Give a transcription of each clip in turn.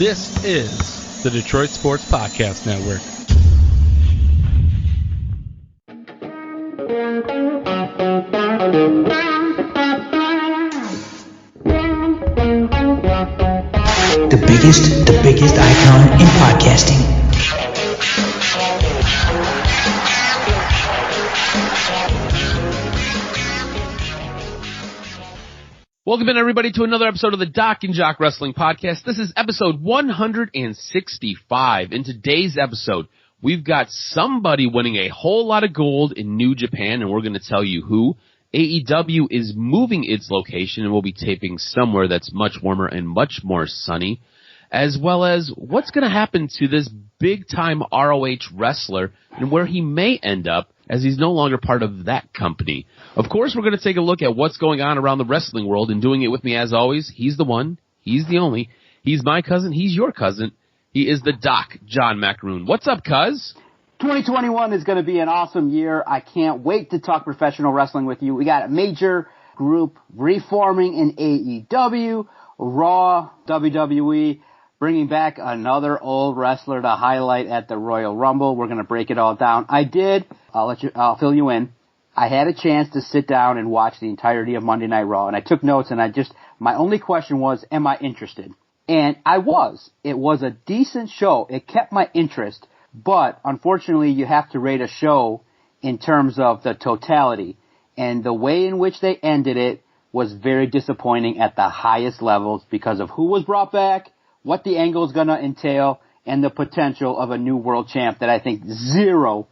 This is the Detroit Sports Podcast Network. The biggest icon in podcasting. Welcome in, everybody, to another episode of the DocNJock Wrestling Podcast. This is episode 165. In today's episode, we've got somebody winning a whole lot of gold in New Japan, and we're going to tell you who. AEW is moving its location, and we'll be taping somewhere that's much warmer and much more sunny, as well as what's going to happen to this big-time ROH wrestler and where he may end up, as he's no longer part of that company. Of course, we're going to take a look at what's going on around the wrestling world, and doing it with me, as always, he's the one, he's the only, he's my cousin, he's your cousin, he is the Doc, John Macaroon. What's up, cuz? 2021 is going to be an awesome year. I can't wait to talk professional wrestling with you. We got a major group reforming in AEW, Raw, WWE, bringing back another old wrestler to highlight at the Royal Rumble. We're going to break it all down. I'll fill you in. I had a chance to sit down and watch the entirety of Monday Night Raw, and I took notes, and my only question was, am I interested? And I was. It was a decent show. It kept my interest, but unfortunately you have to rate a show in terms of the totality, and the way in which they ended it was very disappointing at the highest levels because of who was brought back, what the angle is going to entail, and the potential of a new world champ that I think zero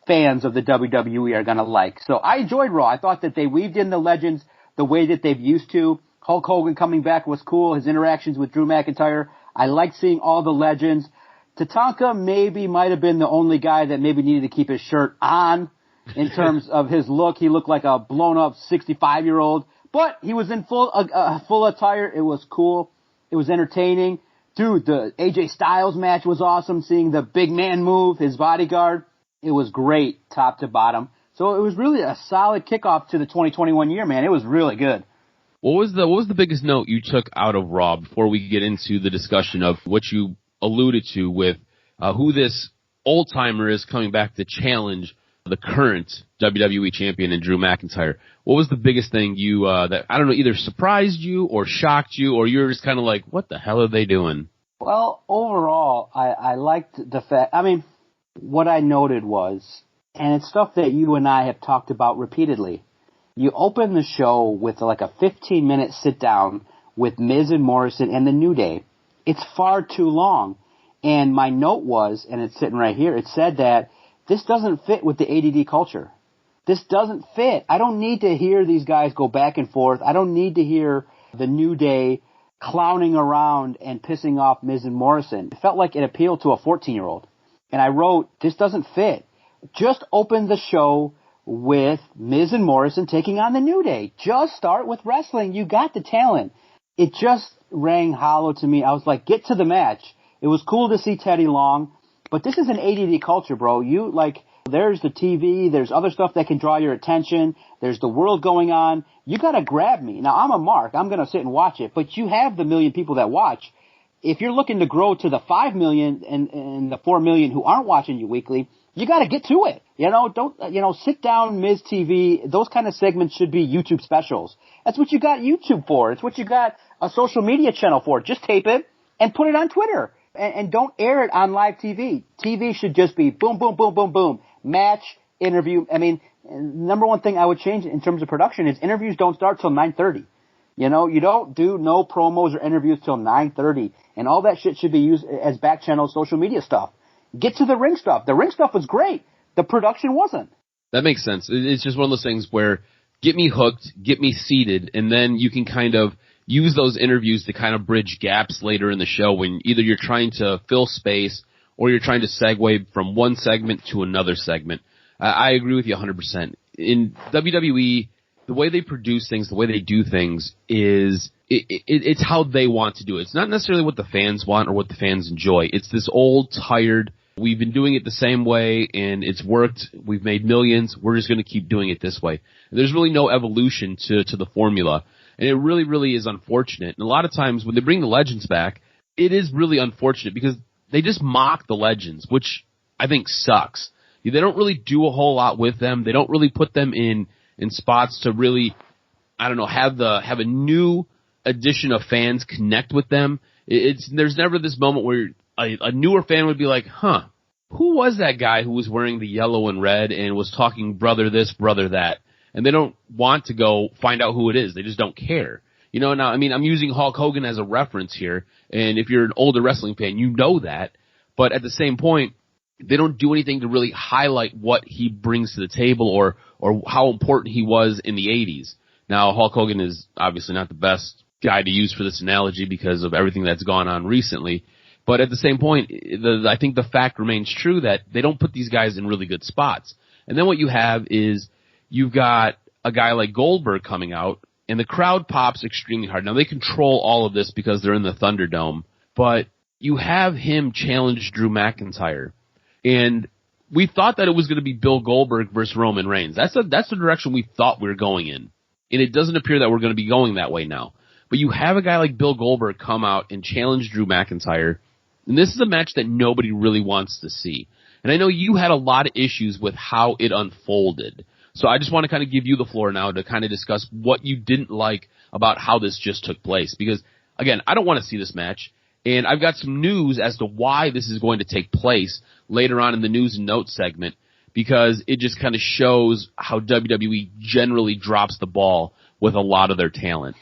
fans of the WWE are going to like. So I enjoyed Raw. I thought that they weaved in the legends the way that they've used to. Hulk Hogan coming back was cool. His interactions with Drew McIntyre. I liked seeing all the legends. Tatanka might have been the only guy that maybe needed to keep his shirt on in terms of his look. He looked like a blown-up 65-year-old, but he was in full attire. It was cool. It was entertaining. Dude, the AJ Styles match was awesome. Seeing the big man move, his bodyguard, it was great, top to bottom. So it was really a solid kickoff to the 2021 year, man. It was really good. What was the biggest note you took out of Raw before we get into the discussion of what you alluded to with who this old-timer is coming back to challenge the current WWE champion in Drew McIntyre? What was the biggest thing you that, I don't know, either surprised you or shocked you, or you're just kind of like, what the hell are they doing? Well, overall, I liked the fact, what I noted was, and it's stuff that you and I have talked about repeatedly, you open the show with like a 15-minute sit-down with Miz and Morrison and the New Day. It's far too long. And my note was, and it's sitting right here, it said that this doesn't fit with the ADD culture. This doesn't fit. I don't need to hear these guys go back and forth. I don't need to hear the New Day clowning around and pissing off Miz and Morrison. It felt like it appealed to a 14-year-old. And I wrote, this doesn't fit. Just open the show with Miz and Morrison taking on the New Day. Just start with wrestling. You got the talent. It just rang hollow to me. I was like, get to the match. It was cool to see Teddy Long, but this is an ADD culture, bro. There's the TV, there's other stuff that can draw your attention, there's the world going on. You gotta grab me. Now, I'm a mark. I'm gonna sit and watch it, but you have the million people that watch. If you're looking to grow to the 5 million and the 4 million who aren't watching you weekly, you gotta get to it. Don't sit down, Miz TV. Those kind of segments should be YouTube specials. That's what you got YouTube for. It's what you got a social media channel for. Just tape it and put it on Twitter. And don't air it on live TV. TV should just be boom, boom, boom, boom, boom. Match, interview. Number one thing I would change in terms of production is interviews don't start till 9:30. You don't do no promos or interviews till 9:30. And all that shit should be used as back channel social media stuff. Get to the ring stuff. The ring stuff was great. The production wasn't. That makes sense. It's just one of those things where get me hooked, get me seated, and then you can kind of use those interviews to kind of bridge gaps later in the show when either you're trying to fill space or you're trying to segue from one segment to another segment. I agree with you 100%. In WWE, the way they produce things, the way they do things is it's how they want to do it. It's not necessarily what the fans want or what the fans enjoy. It's this old, tired, we've been doing it the same way and it's worked. We've made millions. We're just going to keep doing it this way. There's really no evolution to the formula. And it really, really is unfortunate. And a lot of times when they bring the legends back, it is really unfortunate because they just mock the legends, which I think sucks. They don't really do a whole lot with them. They don't really put them in spots to really, I don't know, have a new addition of fans connect with them. There's never this moment where a newer fan would be like, huh, who was that guy who was wearing the yellow and red and was talking brother this, brother that? And they don't want to go find out who it is. They just don't care. Now, I'm using Hulk Hogan as a reference here, and if you're an older wrestling fan, you know that. But at the same point, they don't do anything to really highlight what he brings to the table or how important he was in the 80s. Now, Hulk Hogan is obviously not the best guy to use for this analogy because of everything that's gone on recently. But at the same point, I think the fact remains true that they don't put these guys in really good spots. And then what you have is you've got a guy like Goldberg coming out, and the crowd pops extremely hard. Now, they control all of this because they're in the Thunderdome, but you have him challenge Drew McIntyre. And we thought that it was going to be Bill Goldberg versus Roman Reigns. That's the direction we thought we were going in. And it doesn't appear that we're going to be going that way now. But you have a guy like Bill Goldberg come out and challenge Drew McIntyre, and this is a match that nobody really wants to see. And I know you had a lot of issues with how it unfolded. So I just want to kind of give you the floor now to kind of discuss what you didn't like about how this just took place. Because, again, I don't want to see this match. And I've got some news as to why this is going to take place later on in the news and notes segment, because it just kind of shows how WWE generally drops the ball with a lot of their talent.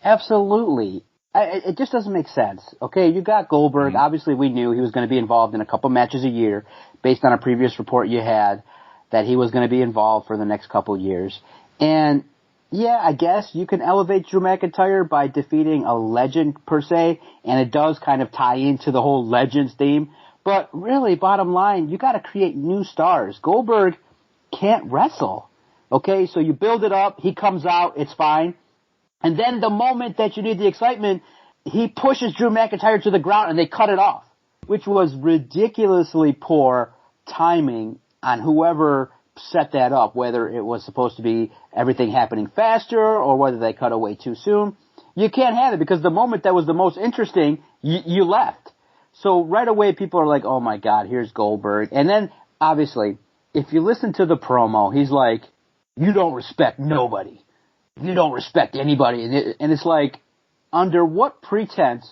Absolutely. It just doesn't make sense. Okay, you got Goldberg. Mm-hmm. Obviously, we knew he was going to be involved in a couple matches a year based on a previous report you had that he was going to be involved for the next couple years. And, yeah, I guess you can elevate Drew McIntyre by defeating a legend per se, and it does kind of tie into the whole Legends theme. But really, bottom line, you got to create new stars. Goldberg can't wrestle. Okay, so you build it up, he comes out, it's fine. And then the moment that you need the excitement, he pushes Drew McIntyre to the ground and they cut it off, which was ridiculously poor timing on whoever set that up, whether it was supposed to be everything happening faster or whether they cut away too soon. You can't have it because the moment that was the most interesting, you left. So right away people are like, oh my God, here's Goldberg. And then, obviously, if you listen to the promo, he's like, you don't respect nobody. You don't respect anybody. And it's like, under what pretense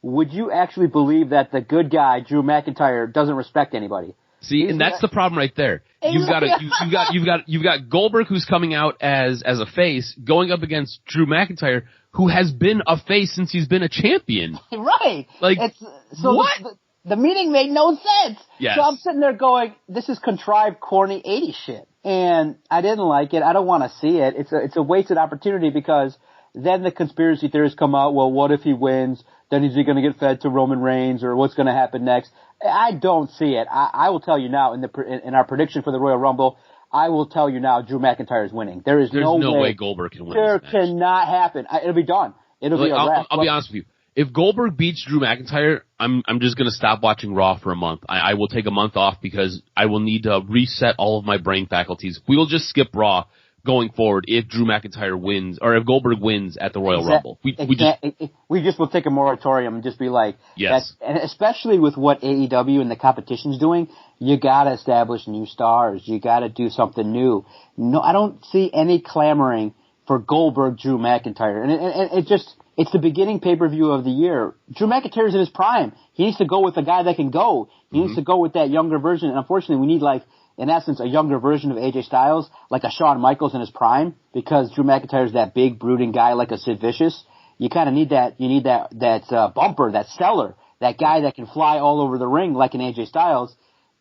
would you actually believe that the good guy, Drew McIntyre, doesn't respect anybody? See, and that's the problem right there. You've got Goldberg who's coming out as a face going up against Drew McIntyre, who has been a face since he's been a champion. Right. Like, what? The meeting made no sense. Yes. So I'm sitting there going, this is contrived, corny 80s shit. And I didn't like it. I don't want to see it. It's a wasted opportunity because then the conspiracy theories come out. Well, what if he wins? Then is he going to get fed to Roman Reigns, or what's going to happen next? I don't see it. I will tell you now in our prediction for the Royal Rumble, I will tell you now Drew McIntyre is winning. There's no way Goldberg can win. There cannot happen. It'll be done. It'll be a wrap. I'll be honest with you. If Goldberg beats Drew McIntyre, I'm just going to stop watching Raw for a month. I will take a month off because I will need to reset all of my brain faculties. We will just skip Raw going forward if Drew McIntyre wins, or if Goldberg wins at the Royal Rumble. We just will take a moratorium and just be like, yes. And especially with what AEW and the competition's doing, you got to establish new stars. You got to do something new. No, I don't see any clamoring for Goldberg, Drew McIntyre, and it's the beginning pay-per-view of the year. Drew McIntyre's in his prime. He needs to go with a guy that can go. He needs to go with that younger version. And unfortunately, we need, like, in essence, a younger version of AJ Styles, like a Shawn Michaels in his prime, because Drew McIntyre's that big, brooding guy like a Sid Vicious. You kind of need that. You need that bumper, that seller, that guy that can fly all over the ring like an AJ Styles.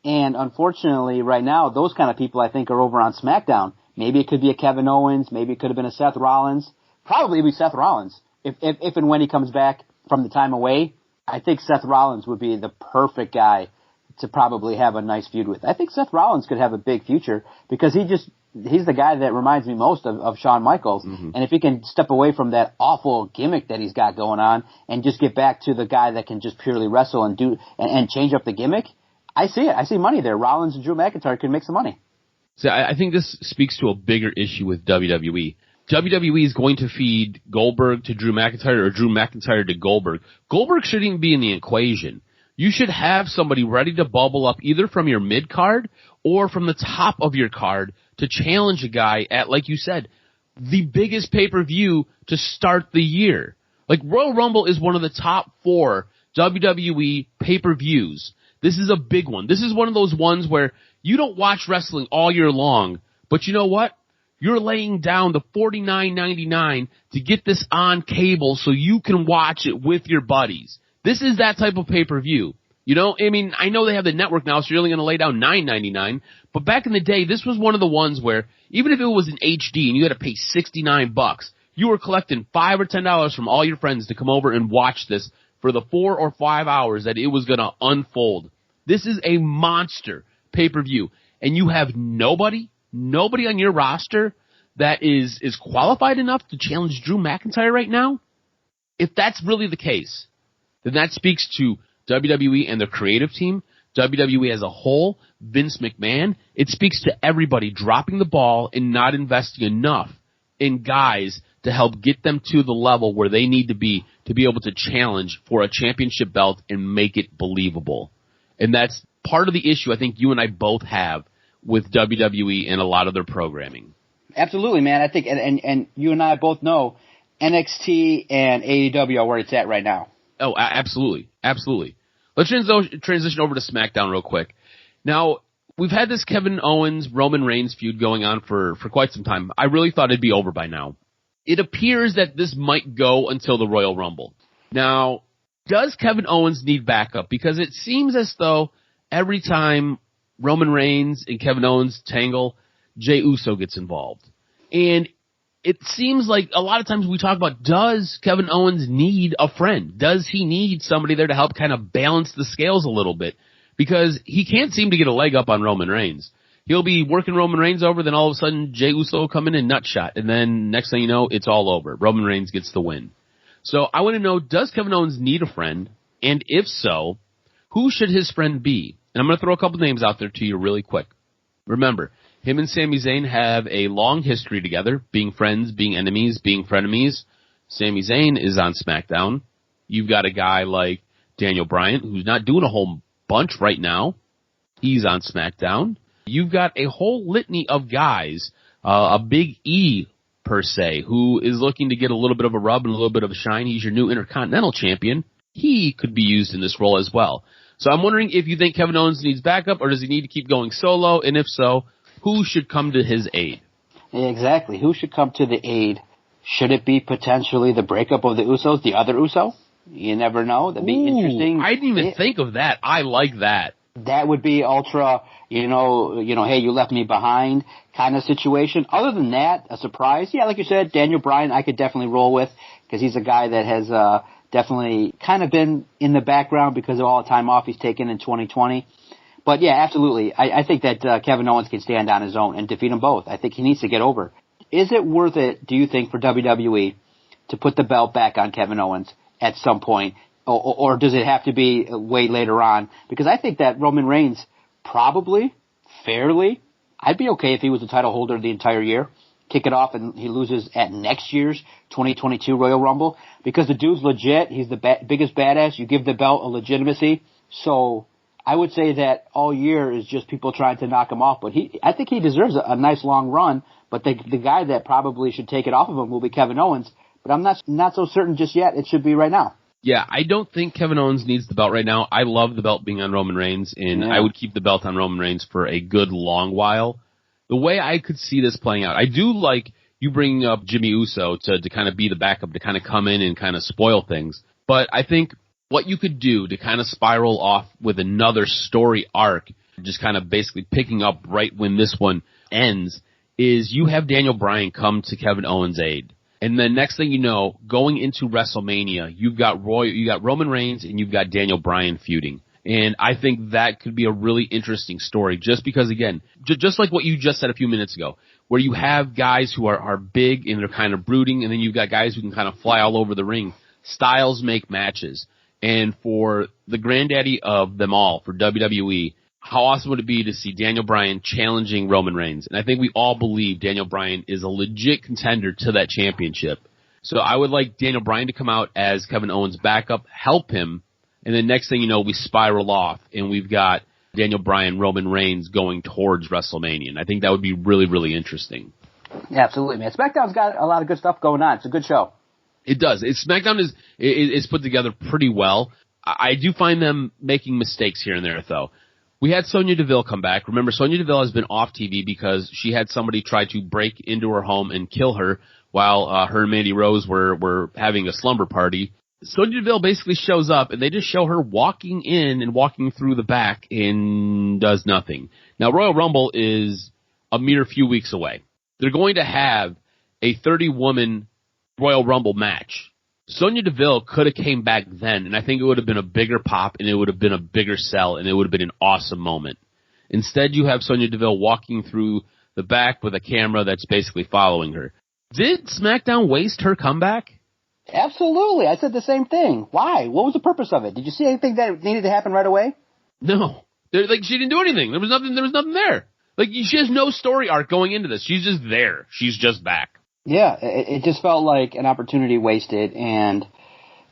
And unfortunately, right now, those kind of people, I think, are over on SmackDown. Maybe it could be a Kevin Owens. Maybe it could have been a Seth Rollins. Probably it'd be Seth Rollins. If and when he comes back from the time away, I think Seth Rollins would be the perfect guy to probably have a nice feud with. I think Seth Rollins could have a big future because he's the guy that reminds me most of Shawn Michaels. Mm-hmm. And if he can step away from that awful gimmick that he's got going on and just get back to the guy that can just purely wrestle and change up the gimmick, I see it. I see money there. Rollins and Drew McIntyre can make some money. See, I think this speaks to a bigger issue with WWE. WWE is going to feed Goldberg to Drew McIntyre or Drew McIntyre to Goldberg. Goldberg shouldn't even be in the equation. You should have somebody ready to bubble up either from your mid-card or from the top of your card to challenge a guy at, like you said, the biggest pay-per-view to start the year. Like, Royal Rumble is one of the top 4 WWE pay-per-views. This is a big one. This is one of those ones where you don't watch wrestling all year long, but you know what? You're laying down the $49.99 to get this on cable so you can watch it with your buddies. This is that type of pay-per-view. You know, I mean, I know they have the network now, so you're only going to lay down $9.99, but back in the day, this was one of the ones where even if it was in HD and you had to pay $69, you were collecting $5 or $10 from all your friends to come over and watch this for the 4 or 5 hours that it was going to unfold. This is a monster pay-per-view, and you have nobody on your roster that is qualified enough to challenge Drew McIntyre right now. If that's really the case, then that speaks to WWE and their creative team, WWE as a whole, Vince McMahon. It speaks to everybody dropping the ball and not investing enough in guys to help get them to the level where they need to be able to challenge for a championship belt and make it believable. And that's part of the issue I think you and I both have with WWE and a lot of their programming. Absolutely, man. I think, and you and I both know NXT and AEW are where it's at right now. Oh, absolutely. Absolutely. Let's transition over to SmackDown real quick. Now, we've had this Kevin Owens, Roman Reigns feud going on for quite some time. I really thought it'd be over by now. It appears that this might go until the Royal Rumble. Now, does Kevin Owens need backup? Because it seems as though every time Roman Reigns and Kevin Owens tangle, Jey Uso gets involved. And it seems like a lot of times we talk about, does Kevin Owens need a friend? Does he need somebody there to help kind of balance the scales a little bit? Because he can't seem to get a leg up on Roman Reigns. He'll be working Roman Reigns over, then all of a sudden Jey Uso will come in and nutshot. And then next thing you know, it's all over. Roman Reigns gets the win. So I want to know, does Kevin Owens need a friend? And if so, who should his friend be? And I'm going to throw a couple names out there to you really quick. Remember, him and Sami Zayn have a long history together, being friends, being enemies, being frenemies. Sami Zayn is on SmackDown. You've got a guy like Daniel Bryan, who's not doing a whole bunch right now. He's on SmackDown. You've got a whole litany of guys, a Big E, per se, who is looking to get a little bit of a rub and a little bit of a shine. He's your new Intercontinental Champion. He could be used in this role as well. So I'm wondering if you think Kevin Owens needs backup, or does he need to keep going solo? And if so, who should come to his aid? Exactly. Who should come to the aid? Should it be potentially the breakup of the Usos, the other Uso? You never know. That'd be interesting. I didn't even think of that. I like that. That would be ultra, hey, you left me behind kind of situation. Other than that, a surprise. Yeah, like you said, Daniel Bryan, I could definitely roll with because he's a guy that has definitely kind of been in the background because of all the time off he's taken in 2020. But yeah, absolutely. I think that Kevin Owens can stand on his own and defeat them both. I think he needs to get over. Is it worth it, do you think, for WWE to put the belt back on Kevin Owens at some point? Or does it have to be way later on? Because I think that Roman Reigns probably, fairly, I'd be okay if he was the title holder the entire year. Kick it off and he loses at next year's 2022 Royal Rumble. Because the dude's legit. He's the biggest badass. You give the belt a legitimacy. So I would say that all year is just people trying to knock him off. But I think he deserves a nice long run. But the guy that probably should take it off of him will be Kevin Owens. But I'm not so certain just yet. It should be right now. Yeah, I don't think Kevin Owens needs the belt right now. I love the belt being on Roman Reigns, and I would keep the belt on Roman Reigns for a good long while. The way I could see this playing out, I do like you bringing up Jimmy Uso to kind of be the backup, to kind of come in and kind of spoil things. But I think what you could do to kind of spiral off with another story arc, just kind of basically picking up right when this one ends, is you have Daniel Bryan come to Kevin Owens' aid. And then next thing you know, going into WrestleMania, you've got Roman Reigns and you've got Daniel Bryan feuding. And I think that could be a really interesting story just because, again, just like what you just said a few minutes ago, where you have guys who are big and they're kind of brooding, and then you've got guys who can kind of fly all over the ring. Styles make matches. And for the granddaddy of them all, for WWE, how awesome would it be to see Daniel Bryan challenging Roman Reigns? And I think we all believe Daniel Bryan is a legit contender to that championship. So I would like Daniel Bryan to come out as Kevin Owens' backup, help him, and then next thing you know, we spiral off, and we've got Daniel Bryan, Roman Reigns going towards WrestleMania. And I think that would be really, really interesting. Yeah, absolutely, man. SmackDown's got a lot of good stuff going on. It's a good show. It does. SmackDown is put together pretty well. I do find them making mistakes here and there, though. We had Soyna Deville come back. Remember, Soyna Deville has been off TV because she had somebody try to break into her home and kill her while her and Mandy Rose were having a slumber party. Soyna Deville basically shows up, and they just show her walking in and walking through the back and does nothing. Now, Royal Rumble is a mere few weeks away. They're going to have a 30-woman Royal Rumble match. Sonya Deville could have came back then, and I think it would have been a bigger pop, and it would have been a bigger sell, and it would have been an awesome moment. Instead, you have Sonya Deville walking through the back with a camera that's basically following her. Did SmackDown waste her comeback? Absolutely. I said the same thing. Why? What was the purpose of it? Did you see anything that needed to happen right away? No. She didn't do anything. There was nothing there. She has no story arc going into this. She's just there. She's just back. Yeah, it just felt like an opportunity wasted, and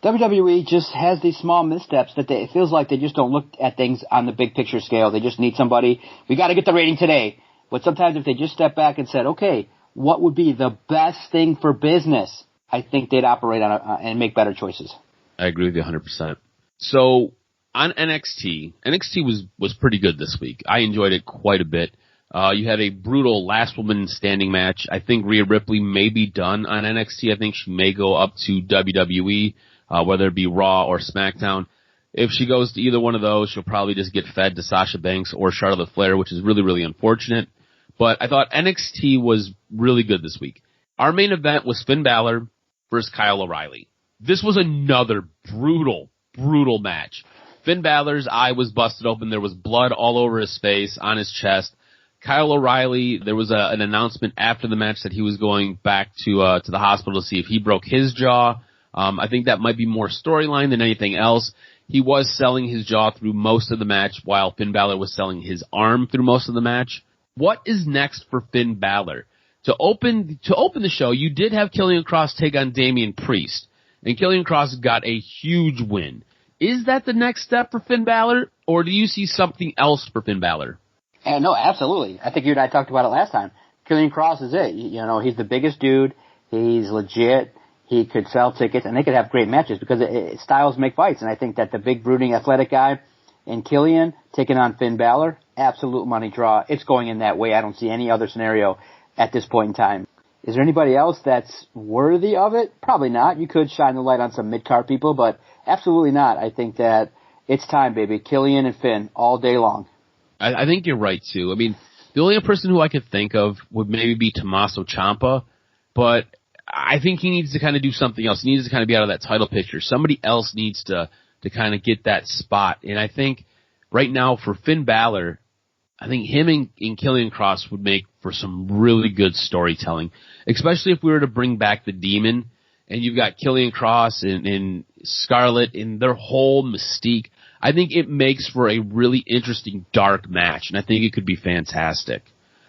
WWE just has these small missteps that it feels like they just don't look at things on the big picture scale. They just need somebody, we got to get the rating today. But sometimes if they just step back and said, okay, what would be the best thing for business, I think they'd operate on and make better choices. I agree with you 100%. So on NXT was pretty good this week. I enjoyed it quite a bit. You had a brutal last woman standing match. I think Rhea Ripley may be done on NXT. I think she may go up to WWE, whether it be Raw or SmackDown. If she goes to either one of those, she'll probably just get fed to Sasha Banks or Charlotte Flair, which is really, really unfortunate. But I thought NXT was really good this week. Our main event was Finn Balor versus Kyle O'Reilly. This was another brutal, brutal match. Finn Balor's eye was busted open. There was blood all over his face, on his chest. Kyle O'Reilly, there was an announcement after the match that he was going back to the hospital to see if he broke his jaw. I think that might be more storyline than anything else. He was selling his jaw through most of the match while Finn Balor was selling his arm through most of the match. What is next for Finn Balor? To open the show, you did have Killian Cross take on Damian Priest, and Killian Cross got a huge win. Is that the next step for Finn Balor, or do you see something else for Finn Balor? No, absolutely. I think you and I talked about it last time. Killian Cross is it. He's the biggest dude. He's legit. He could sell tickets, and they could have great matches because styles make fights. And I think that the big, brooding, athletic guy in Killian taking on Finn Balor, absolute money draw. It's going in that way. I don't see any other scenario at this point in time. Is there anybody else that's worthy of it? Probably not. You could shine the light on some mid-card people, but absolutely not. I think that it's time, baby. Killian and Finn all day long. I think you're right, too. I mean, the only person who I could think of would maybe be Tommaso Ciampa, but I think he needs to kind of do something else. He needs to kind of be out of that title picture. Somebody else needs to kind of get that spot. And I think right now for Finn Balor, I think him and Killian Cross would make for some really good storytelling, especially if we were to bring back the Demon and you've got Killian Cross and Scarlett and their whole mystique. I think it makes for a really interesting dark match, and I think it could be fantastic.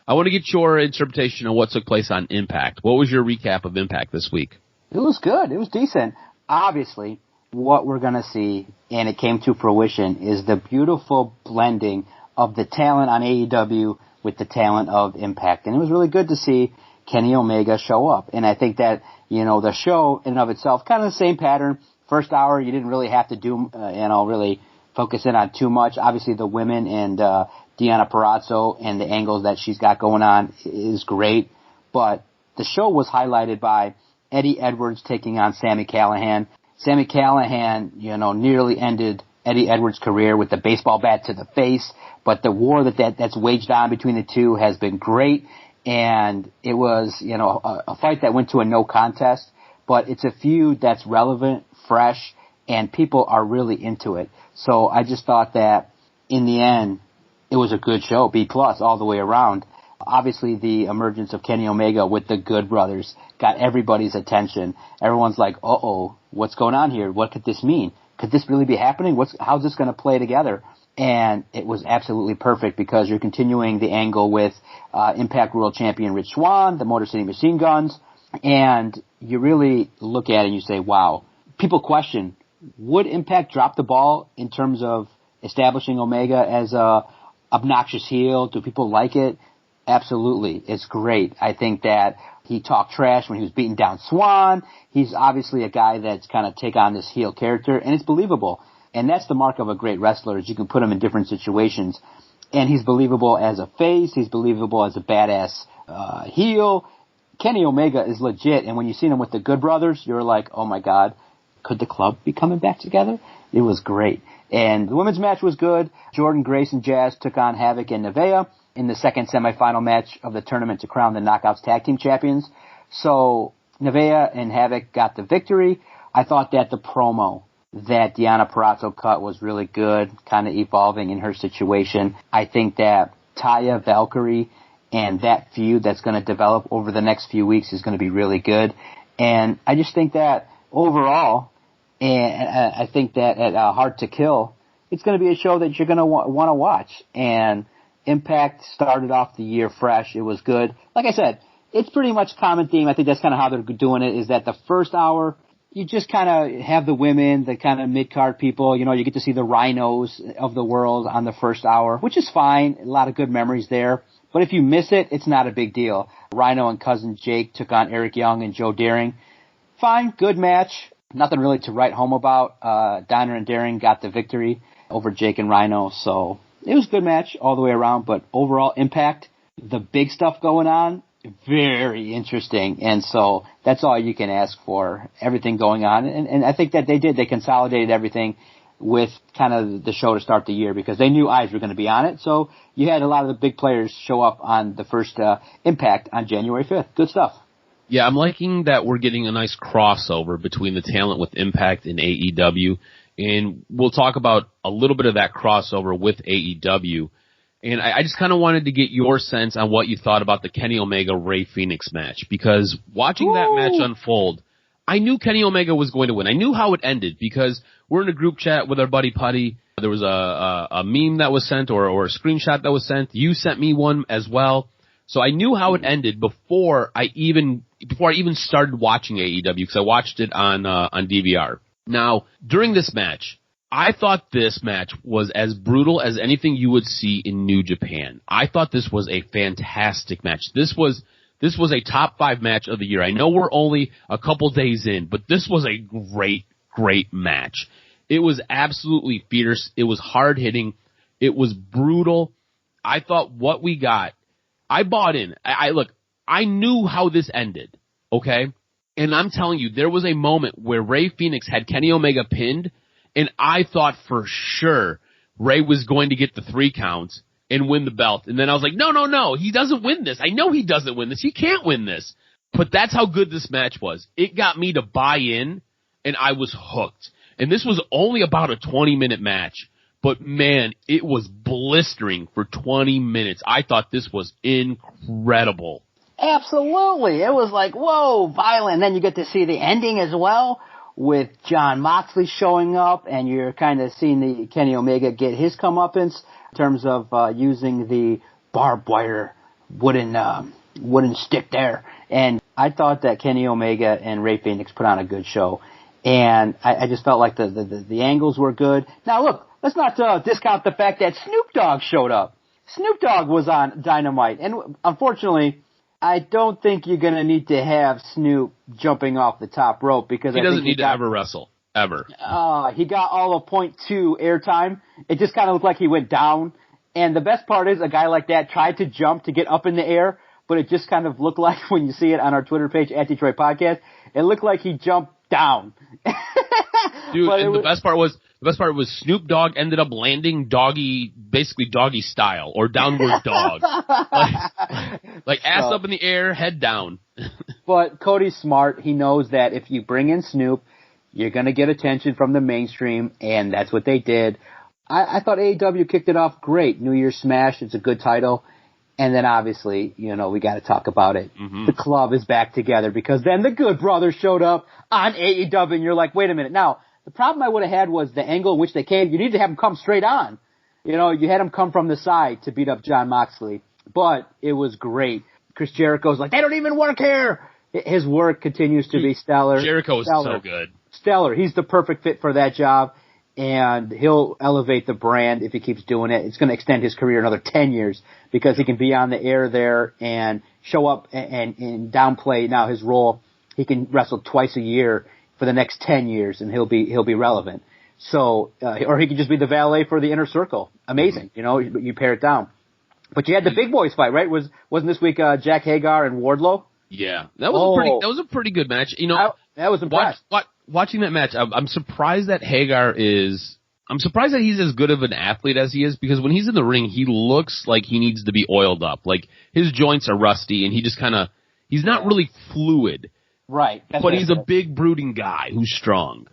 I want to get your interpretation of what took place on Impact. What was your recap of Impact this week? It was good. It was decent. Obviously, what we're going to see, and it came to fruition, is the beautiful blending of the talent on AEW with the talent of Impact. And it was really good to see Kenny Omega show up. And I think that, the show in and of itself, kind of the same pattern. First hour, you didn't really have to do, really focus in on too much. Obviously, the women and Deonna Purrazzo and the angles that she's got going on is great. But the show was highlighted by Eddie Edwards taking on Sami Callihan. Sami Callihan, nearly ended Eddie Edwards' career with the baseball bat to the face. But the war that's waged on between the two has been great. And it was, a fight that went to a no contest. But it's a feud that's relevant, fresh, and people are really into it. So I just thought that in the end, it was a good show, B+ all the way around. Obviously, the emergence of Kenny Omega with the Good Brothers got everybody's attention. Everyone's like, uh-oh, what's going on here? What could this mean? Could this really be happening? How's this going to play together? And it was absolutely perfect because you're continuing the angle with Impact World Champion Rich Swann, the Motor City Machine Guns, and you really look at it and you say, wow. People question, would Impact drop the ball in terms of establishing Omega as a obnoxious heel? Do people like it? Absolutely. It's great. I think that he talked trash when he was beating down Swann. He's obviously a guy that's kind of take on this heel character, and it's believable. And that's the mark of a great wrestler, is you can put him in different situations. And he's believable as a face. He's believable as a badass heel. Kenny Omega is legit. And when you see him with the Good Brothers, you're like, oh, my God, could the club be coming back together? It was great. And the women's match was good. Jordynne Grace and Jazz took on Havoc and Nevaeh in the second semifinal match of the tournament to crown the Knockouts Tag Team Champions. So Nevaeh and Havoc got the victory. I thought that the promo that Deonna Purrazzo cut was really good, kind of evolving in her situation. I think that Taya Valkyrie and that feud that's going to develop over the next few weeks is going to be really good. And I just think that overall, and I think that at Hard to Kill, it's going to be a show that you're going to want to watch. And Impact started off the year fresh. It was good. Like I said, it's pretty much common theme. I think that's kind of how they're doing it, is that the first hour, you just kind of have the women, the kind of mid-card people. You know, you get to see the Rhinos of the world on the first hour, which is fine. A lot of good memories there. But if you miss it, it's not a big deal. Rhino and Cousin Jake took on Eric Young and Joe Daring. Fine, good match. Nothing really to write home about. Donner and Daring got the victory over Jake and Rhino. So it was a good match all the way around. But overall, Impact, the big stuff going on, very interesting. And so that's all you can ask for, everything going on. And I think that they did. They consolidated everything with kind of the show to start the year because they knew eyes were going to be on it. So you had a lot of the big players show up on the first Impact on January 5th. Good stuff. Yeah, I'm liking that we're getting a nice crossover between the talent with Impact and AEW. And we'll talk about a little bit of that crossover with AEW. And I just kind of wanted to get your sense on what you thought about the Kenny Omega Rey Fenix match, because watching that match unfold, I knew Kenny Omega was going to win. I knew how it ended because we're in a group chat with our buddy Putty. There was a meme that was sent or a screenshot that was sent. You sent me one as well. So I knew how it ended before I even started watching AEW, because I watched it on DVR. Now, during this match, I thought this match was as brutal as anything you would see in New Japan. I thought this was a fantastic match. This was a top 5 match of the year. I know we're only a couple days in, but this was a great, great match. It was absolutely fierce. It was hard hitting. It was brutal. I thought what we got, I bought in. I knew how this ended, okay? And I'm telling you, there was a moment where Rey Fenix had Kenny Omega pinned, and I thought for sure Rey was going to get the 3 counts and win the belt. And then I was like, no, he doesn't win this. I know he doesn't win this. He can't win this. But that's how good this match was. It got me to buy in, and I was hooked. And this was only about a 20-minute match. But, man, it was blistering for 20 minutes. I thought this was incredible. Absolutely. It was like, whoa, violent. And then you get to see the ending as well, with Jon Moxley showing up, and you're kind of seeing the Kenny Omega get his comeuppance in terms of using the barbed wire wooden stick there. And I thought that Kenny Omega and Rey Fenix put on a good show, and I just felt like the angles were good. Now look, let's not discount the fact that Snoop Dogg showed up. Snoop Dogg was on Dynamite, and unfortunately, I don't think you're going to need to have Snoop jumping off the top rope, because he doesn't need to ever wrestle. Ever. He got all of 0.2 airtime. It just kind of looked like he went down. And the best part is a guy like that tried to jump to get up in the air, but it just kind of looked like, when you see it on our Twitter page, @Detroit Podcast, it looked like he jumped down. Dude, and the best part was Snoop Dogg ended up landing basically doggy style, or downward dog. like ass up in the air, head down. But Cody's smart. He knows that if you bring in Snoop, you're going to get attention from the mainstream, and that's what they did. I thought AEW kicked it off great. New Year's Smash, it's a good title. And then obviously, we got to talk about it. Mm-hmm. The club is back together, because then the Good Brothers showed up on AEW, and you're like, wait a minute. Now, the problem I would have had was the angle in which they came. You need to have them come straight on. You know, you had him come from the side to beat up Jon Moxley, but it was great. Chris Jericho's like, they don't even work here. His work continues to be stellar. Jericho is so good. Stellar. He's the perfect fit for that job, and he'll elevate the brand if he keeps doing it. It's going to extend his career another 10 years because he can be on the air there and show up and downplay now his role. He can wrestle twice a year for the next 10 years, and he'll be relevant. So, or he could just be the valet for the Inner Circle. Amazing. Mm-hmm. You know, you pare it down. But you had the big boys fight, right? Wasn't this week Jack Hagar and Wardlow? Yeah, that was a pretty good match. You know, that was impressive. Watching that match, I'm surprised that I'm surprised that he's as good of an athlete as he is, because when he's in the ring, he looks like he needs to be oiled up. Like, his joints are rusty, and he just he's not really fluid. Right. But he's a big, brooding guy who's strong.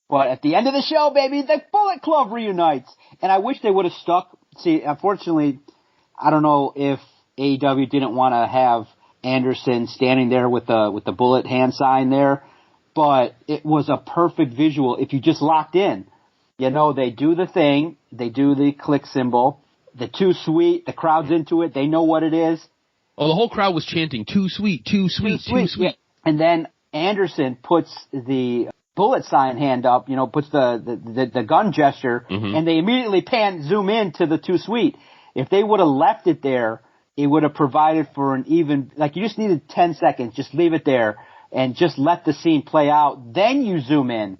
But at the end of the show, baby, the Bullet Club reunites. And I wish they would have stuck. See, unfortunately, I don't know if AEW didn't want to have Anderson standing there with the bullet hand sign there, but it was a perfect visual if you just locked in. You know, they do the thing, they do the click symbol, the too sweet, the crowd's into it, they know what it is. Oh, the whole crowd was chanting, too sweet, too sweet, too sweet. Yeah. And then Anderson puts the bullet sign hand up, you know, puts the gun gesture, and they immediately zoom in to the too sweet. If they would have left it there, it would have provided for an even, like, you just needed 10 seconds, just leave it there and just let the scene play out. Then you zoom in.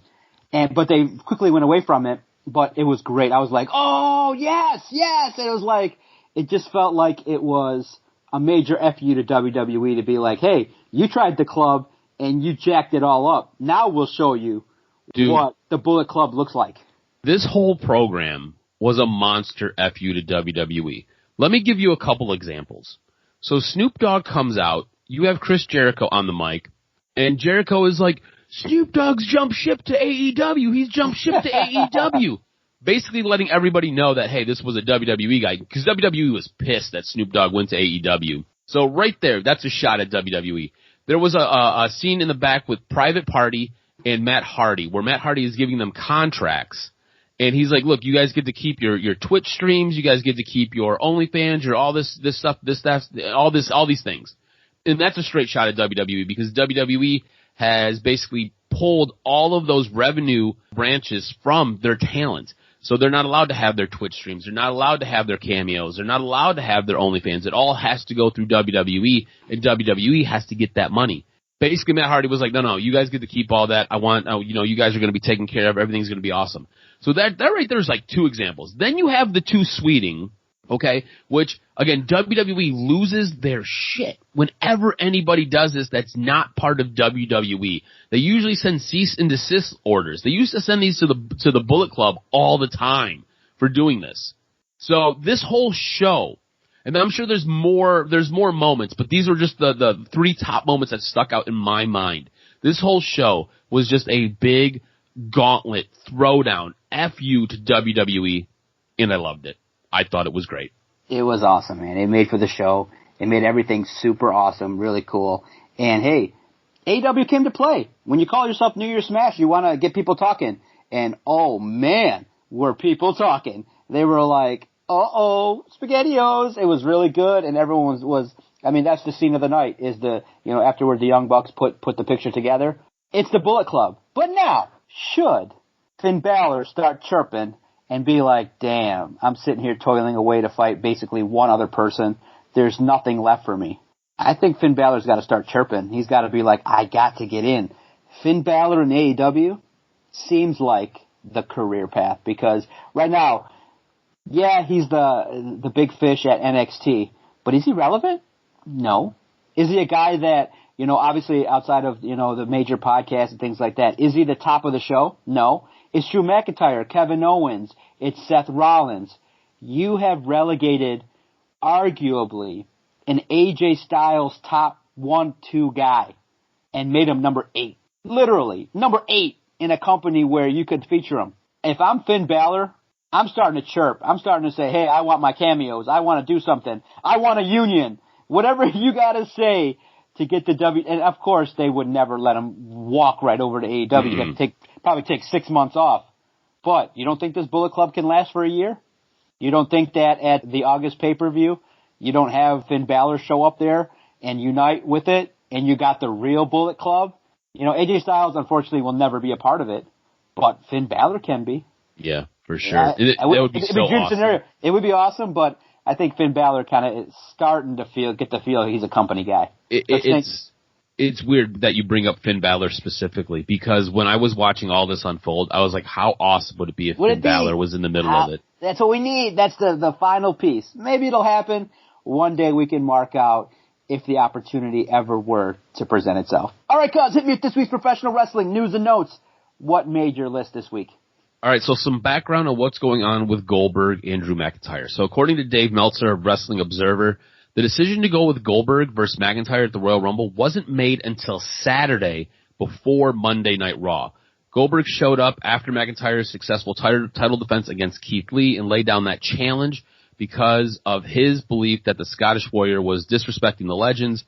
But they quickly went away from it, but it was great. I was like, oh, yes. And it was like, it just felt like it was a major FU to WWE to be like, hey, you tried the club and you jacked it all up. Now we'll show you what the Bullet Club looks like. This whole program was a monster FU to WWE. Let me give you a couple examples. So Snoop Dogg comes out, you have Chris Jericho on the mic, and Jericho is like, Snoop Dogg's jumped ship to AEW. He's jumped ship to AEW. Basically letting everybody know that, hey, this was a WWE guy, because WWE was pissed that Snoop Dogg went to AEW. So right there, that's a shot at WWE. There was a scene in the back with Private Party and Matt Hardy, where Matt Hardy is giving them contracts. And he's like, look, you guys get to keep your Twitch streams, you guys get to keep your OnlyFans, your all this stuff, all these things. And that's a straight shot at WWE, because WWE has basically pulled all of those revenue branches from their talent. So they're not allowed to have their Twitch streams, they're not allowed to have their cameos, they're not allowed to have their OnlyFans. It all has to go through WWE, and WWE has to get that money. Basically, Matt Hardy was like, no, you guys get to keep all that. You guys are going to be taken care of. Everything's going to be awesome. So that right there is like two examples. Then you have the too sweeting, okay, which, again, WWE loses their shit whenever anybody does this that's not part of WWE. They usually send cease and desist orders. They used to send these to the Bullet Club all the time for doing this. So this whole show, and I'm sure there's more moments, but these are just the three top moments that stuck out in my mind. This whole show was just a big gauntlet throwdown, FU to WWE, and I loved it. I thought it was great. It was awesome, man. It made for the show. It made everything super awesome, really cool. And hey, AEW came to play. When you call yourself New Year's Smash, you want to get people talking. And oh man, were people talking. They were like, uh-oh, SpaghettiOs. It was really good, and everyone was I mean, that's the scene of the night, is afterward the Young Bucks put the picture together. It's the Bullet Club. But now, should Finn Balor start chirping and be like, damn, I'm sitting here toiling away to fight basically one other person. There's nothing left for me. I think Finn Balor's got to start chirping. He's got to be like, I got to get in. Finn Balor in AEW seems like the career path, because right now, yeah, he's the big fish at NXT, but is he relevant? No. Is he a guy that, obviously outside of, the major podcasts and things like that, is he the top of the show? No. It's Drew McIntyre, Kevin Owens, it's Seth Rollins. You have relegated, arguably, an AJ Styles top 1-2 guy and made him number 8. Literally, number 8 in a company where you could feature him. If I'm Finn Balor, I'm starting to chirp. I'm starting to say, hey, I want my cameos. I want to do something. I want a union. Whatever you got to say to get the W. And, of course, they would never let him walk right over to AEW. Mm-hmm. You have to probably take 6 months off. But you don't think this Bullet Club can last for a year? You don't think that at the August pay-per-view, you don't have Finn Balor show up there and unite with it, and you got the real Bullet Club? You know, AJ Styles, unfortunately, will never be a part of it, but Finn Balor can be. Yeah, for sure. That would be so awesome. Scenario. It would be awesome, but I think Finn Balor kind of is starting to get the feel he's a company guy. It's weird that you bring up Finn Balor specifically, because when I was watching all this unfold, I was like, how awesome would it be if Finn Balor was in the middle of it? That's what we need. That's the final piece. Maybe it'll happen. One day we can mark out if the opportunity ever were to present itself. All right, cuz, hit me with this week's professional wrestling news and notes. What made your list this week? All right, so some background on what's going on with Goldberg and Drew McIntyre. So according to Dave Meltzer of Wrestling Observer, the decision to go with Goldberg versus McIntyre at the Royal Rumble wasn't made until Saturday before Monday Night Raw. Goldberg showed up after McIntyre's successful title defense against Keith Lee and laid down that challenge because of his belief that the Scottish Warrior was disrespecting the Legends.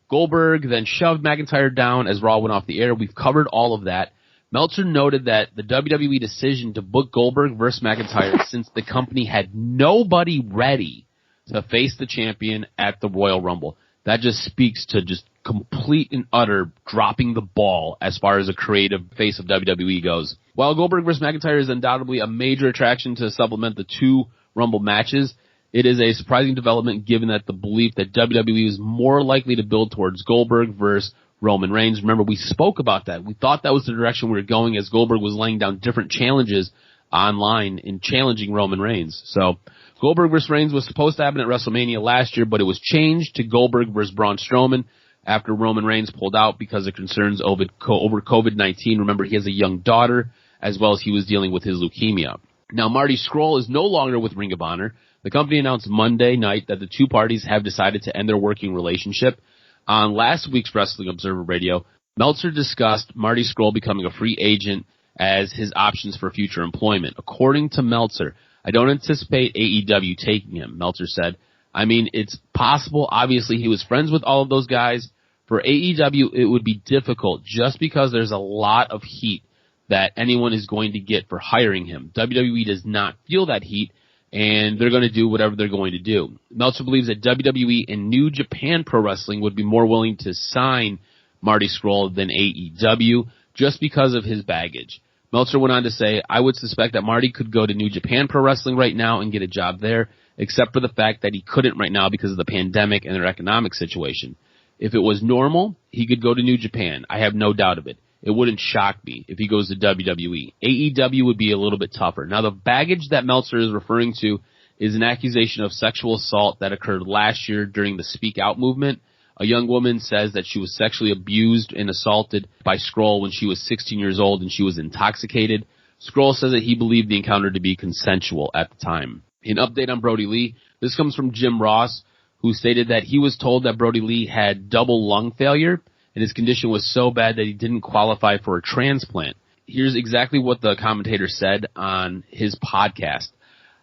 Goldberg then shoved McIntyre down as Raw went off the air. We've covered all of that. Meltzer noted that the WWE decision to book Goldberg versus McIntyre since the company had nobody ready to face the champion at the Royal Rumble. That just speaks to just complete and utter dropping the ball as far as a creative face of WWE goes. While Goldberg vs. McIntyre is undoubtedly a major attraction to supplement the two Rumble matches, it is a surprising development given that the belief that WWE is more likely to build towards Goldberg versus Roman Reigns. Remember, we spoke about that. We thought that was the direction we were going as Goldberg was laying down different challenges online in challenging Roman Reigns. So Goldberg vs. Reigns was supposed to happen at WrestleMania last year, but it was changed to Goldberg vs. Braun Strowman after Roman Reigns pulled out because of concerns over COVID-19. Remember, he has a young daughter, as well as he was dealing with his leukemia. Now, Marty Scurll is no longer with Ring of Honor. The company announced Monday night that the two parties have decided to end their working relationship. On last week's Wrestling Observer Radio, Meltzer discussed Marty Scurll becoming a free agent as his options for future employment. According to Meltzer, I don't anticipate AEW taking him, Meltzer said. I mean, it's possible. Obviously, he was friends with all of those guys. For AEW, it would be difficult just because there's a lot of heat that anyone is going to get for hiring him. WWE does not feel that heat, and they're going to do whatever they're going to do. Meltzer believes that WWE and New Japan Pro Wrestling would be more willing to sign Marty Scurll than AEW just because of his baggage. Meltzer went on to say, I would suspect that Marty could go to New Japan Pro Wrestling right now and get a job there, except for the fact that he couldn't right now because of the pandemic and their economic situation. If it was normal, he could go to New Japan. I have no doubt of it. It wouldn't shock me if he goes to WWE. AEW would be a little bit tougher. Now, the baggage that Meltzer is referring to is an accusation of sexual assault that occurred last year during the Speak Out movement. A young woman says that she was sexually abused and assaulted by Scurll when she was 16 years old and she was intoxicated. Scurll says that he believed the encounter to be consensual at the time. An update on Brody Lee. This comes from Jim Ross, who stated that he was told that Brody Lee had double lung failure, and his condition was so bad that he didn't qualify for a transplant. Here's exactly what the commentator said on his podcast.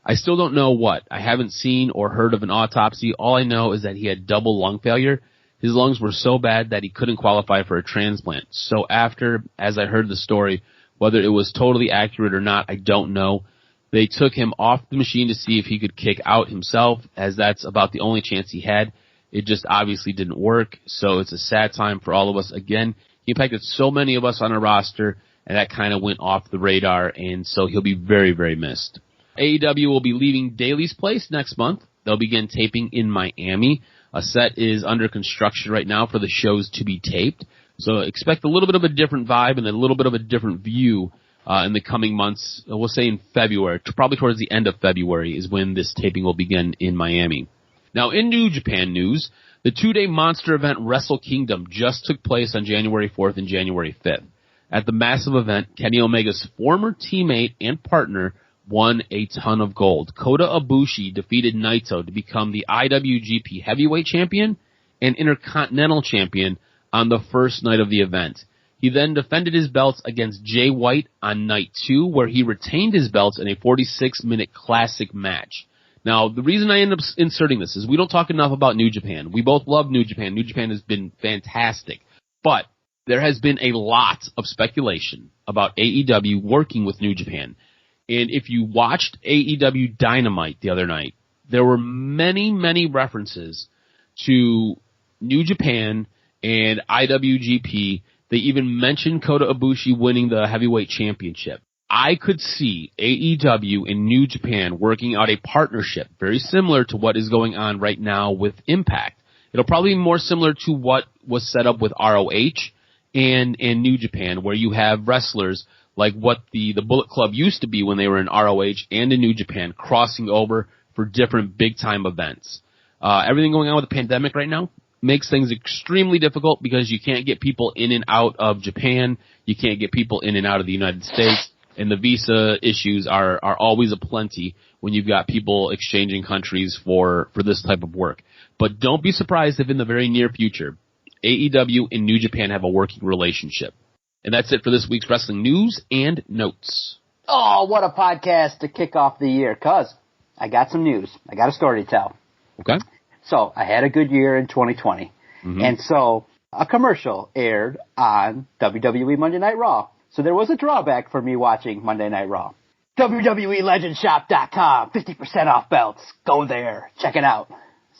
I still don't know what. I haven't seen or heard of an autopsy. All I know is that he had double lung failure. His lungs were so bad that he couldn't qualify for a transplant. So after, as I heard the story, whether it was totally accurate or not, I don't know. They took him off the machine to see if he could kick out himself, as that's about the only chance he had. It just obviously didn't work, so it's a sad time for all of us. Again, he impacted so many of us on our roster, and that kind of went off the radar, and so he'll be very, very missed. AEW will be leaving Daly's Place next month. They'll begin taping in Miami. A set is under construction right now for the shows to be taped, so expect a little bit of a different vibe and a little bit of a different view in the coming months. We'll say in February, probably towards the end of February is when this taping will begin in Miami. Now, in New Japan news, the two-day monster event Wrestle Kingdom just took place on January 4th and January 5th. At the massive event, Kenny Omega's former teammate and partner won a ton of gold. Kota Ibushi defeated Naito to become the IWGP Heavyweight Champion and Intercontinental Champion on the first night of the event. He then defended his belts against Jay White on night 2, where he retained his belts in a 46-minute classic match. Now, the reason I end up inserting this is we don't talk enough about New Japan. We both love New Japan. New Japan has been fantastic. But there has been a lot of speculation about AEW working with New Japan. And if you watched AEW Dynamite the other night, there were many, many references to New Japan and IWGP. They even mentioned Kota Ibushi winning the heavyweight championship. I could see AEW and New Japan working out a partnership very similar to what is going on right now with Impact. It'll probably be more similar to what was set up with ROH and New Japan, where you have wrestlers like what the Bullet Club used to be when they were in ROH and in New Japan, crossing over for different big-time events. Everything going on with the pandemic right now makes things extremely difficult because you can't get people in and out of Japan, you can't get people in and out of the United States, and the visa issues are always aplenty when you've got people exchanging countries for this type of work. But don't be surprised if in the very near future, AEW and New Japan have a working relationship. And that's it for this week's wrestling news and notes. Oh, what a podcast to kick off the year, cuz I got some news. I got a story to tell. Okay. So, I had a good year in 2020. Mm-hmm. And so, a commercial aired on WWE Monday Night Raw. So there was a drawback for me watching Monday Night Raw. WWE Legends Shop.com, 50% off belts. Go there. Check it out.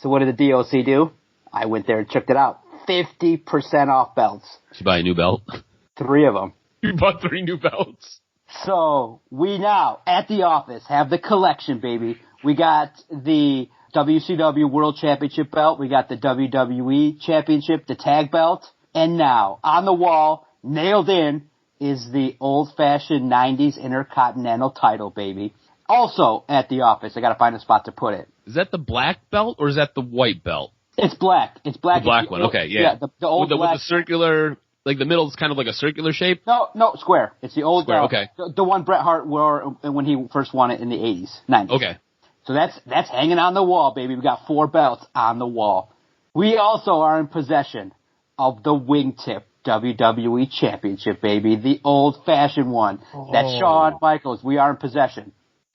So what did the DOC do? I went there and checked it out. 50% off belts. Did you buy a new belt? 3 of them. You bought 3 new belts. So we now, at the office, have the collection, baby. We got the WCW World Championship belt. We got the WWE Championship, the tag belt. And now, on the wall, nailed in, is the old-fashioned 90s Intercontinental title, baby. Also at the office, I gotta find a spot to put it. Is that the black belt or is that the white belt? It's black. It's black. The black one, okay, yeah. The old black. With the circular, like the middle is kind of like a circular shape? No, square. It's the old square, okay. The one Bret Hart wore when he first won it in the 80s, 90s. Okay. So that's hanging on the wall, baby. We got 4 belts on the wall. We also are in possession of the wingtip WWE Championship, baby. The old-fashioned one. Oh. That's Shawn Michaels. We are in possession.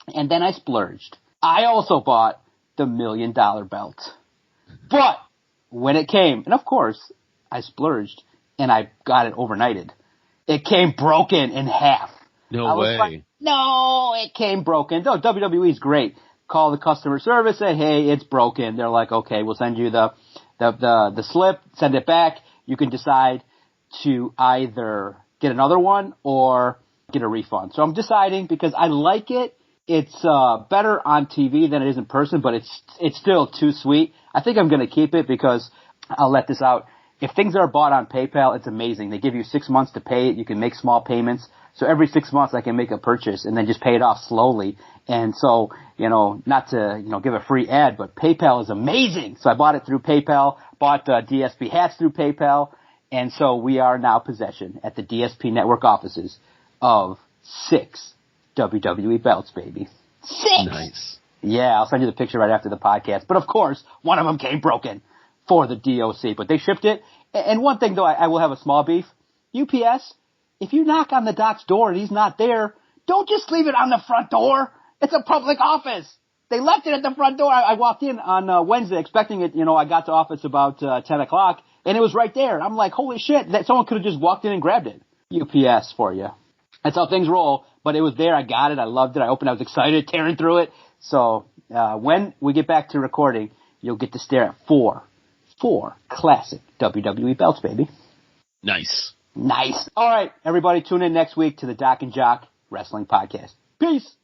And then I splurged. I also bought the $1 million belt. But when it came, and of course, I splurged, and I got it overnighted. It came broken in half. No way. Like, no, it came broken. No, WWE's great. Call the customer service, say, hey, it's broken. They're like, okay, we'll send you the slip, send it back. You can decide to either get another one or get a refund. So I'm deciding because I like it. It's better on TV than it is in person, but it's still too sweet. I think I'm going to keep it because I'll let this out. If things are bought on PayPal, it's amazing. They give you 6 months to pay it. You can make small payments. So every 6 months I can make a purchase and then just pay it off slowly. And so, not to, give a free ad, but PayPal is amazing. So I bought it through PayPal, bought DSP hats through PayPal. And so we are now possession at the DSP network offices of 6 WWE belts, baby. 6! Nice. Yeah, I'll send you the picture right after the podcast. But of course, one of them came broken for the DOC, but they shipped it. And one thing though, I will have a small beef. UPS, if you knock on the doc's door and he's not there, don't just leave it on the front door. It's a public office. They left it at the front door. I walked in on Wednesday expecting it. I got to office about 10 o'clock. And it was right there. I'm like, holy shit, that someone could have just walked in and grabbed it. UPS for you. That's how things roll. But it was there. I got it. I loved it. I opened it. I was excited, tearing through it. So when we get back to recording, you'll get to stare at 4 classic WWE belts, baby. Nice. All right, everybody, tune in next week to the Doc and Jock Wrestling Podcast. Peace.